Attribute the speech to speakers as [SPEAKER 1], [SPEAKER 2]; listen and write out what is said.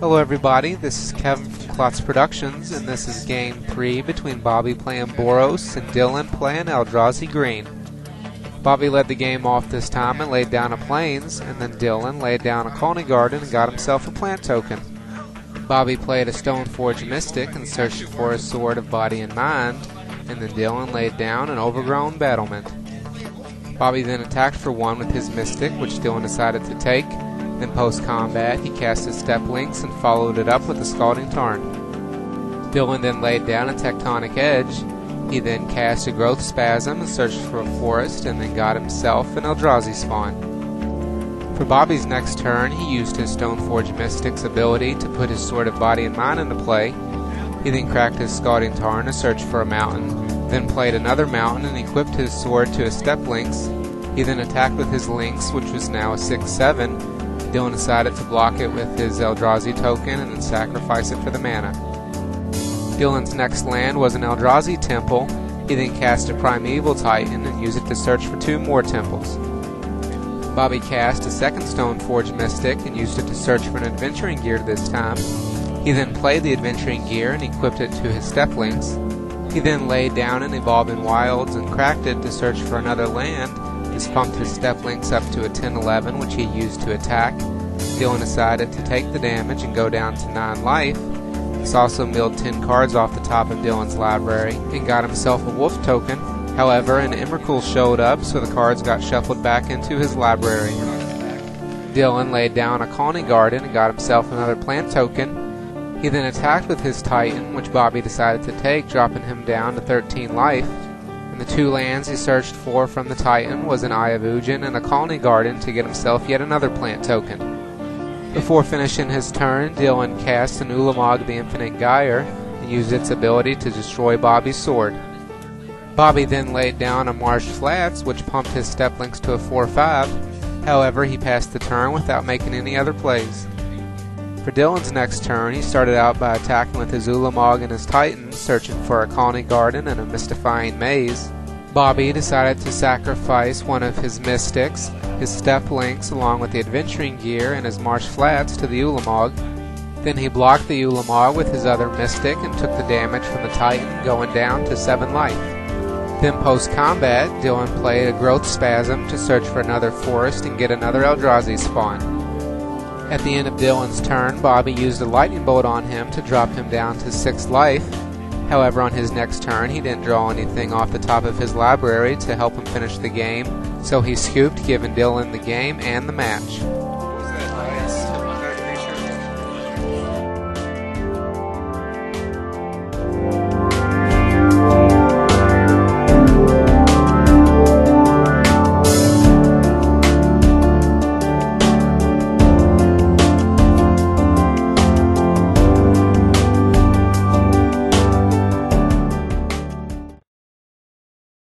[SPEAKER 1] Hello everybody, this is Kevin from Klotz Productions, and this is Game 3 between Bobby playing Boros and Dylan playing Eldrazi Green. Bobby led the game off this time and laid down a Plains, and then Dylan laid down a Colony Garden and got himself a plant token. Bobby played a Stoneforge Mystic and searched for a Sword of Body and Mind, and then Dylan laid down an Overgrown Battlement. Bobby then attacked for one with his Mystic, which Dylan decided to take. Then post-combat, he cast his Step Links and followed it up with a Scalding Tarn. Dylan then laid down a Tectonic Edge. He then cast a Growth Spasm and searched for a Forest, and then got himself an Eldrazi spawn. For Bobby's next turn, he used his Stoneforge Mystic's ability to put his Sword of Body and Mind into play. He then cracked his Scalding Tarn to search for a mountain, then played another mountain and equipped his sword to his Step Links. He then attacked with his Links, which was now a 6/7. Dylan decided to block it with his Eldrazi token and then sacrifice it for the mana. Dylan's next land was an Eldrazi temple. He then cast a Primeval Titan and used it to search for 2 more temples. Bobby cast a second Stoneforge Mystic and used it to search for an Adventuring Gear this time. He then played the Adventuring Gear and equipped it to his Step Links. He then laid down an Evolving Wilds and cracked it to search for another land. This pumped his Step Links up to a 10/11, which he used to attack. Dylan decided to take the damage and go down to 9 life. This also milled 10 cards off the top of Dylan's library and got himself a Wolf token. However, an Emrakul showed up, so the cards got shuffled back into his library. Dylan laid down a Colony Garden and got himself another plant token. He then attacked with his Titan, which Bobby decided to take, dropping him down to 13 life. And the 2 lands he searched for from the Titan was an Eye of Ugin and a Colony Garden to get himself yet another plant token. Before finishing his turn, Dylan cast an Ulamog the Infinite Gyre and used its ability to destroy Bobby's sword. Bobby then laid down a Marsh Flats, which pumped his Step Links to a 4/5. However, he passed the turn without making any other plays. For Dylan's next turn, he started out by attacking with his Ulamog and his Titan, searching for a Colony Garden and a Mystifying Maze. Bobby decided to sacrifice one of his Mystics, his Step Links along with the Adventuring Gear and his Marsh Flats to the Ulamog. Then he blocked the Ulamog with his other Mystic and took the damage from the Titan, going down to 7 life. Then post-combat, Dylan played a Growth Spasm to search for another Forest and get another Eldrazi spawn. At the end of Dylan's turn, Bobby used a Lightning Bolt on him to drop him down to 6 life. However, on his next turn, he didn't draw anything off the top of his library to help him finish the game, so he scooped, giving Dylan the game and the match.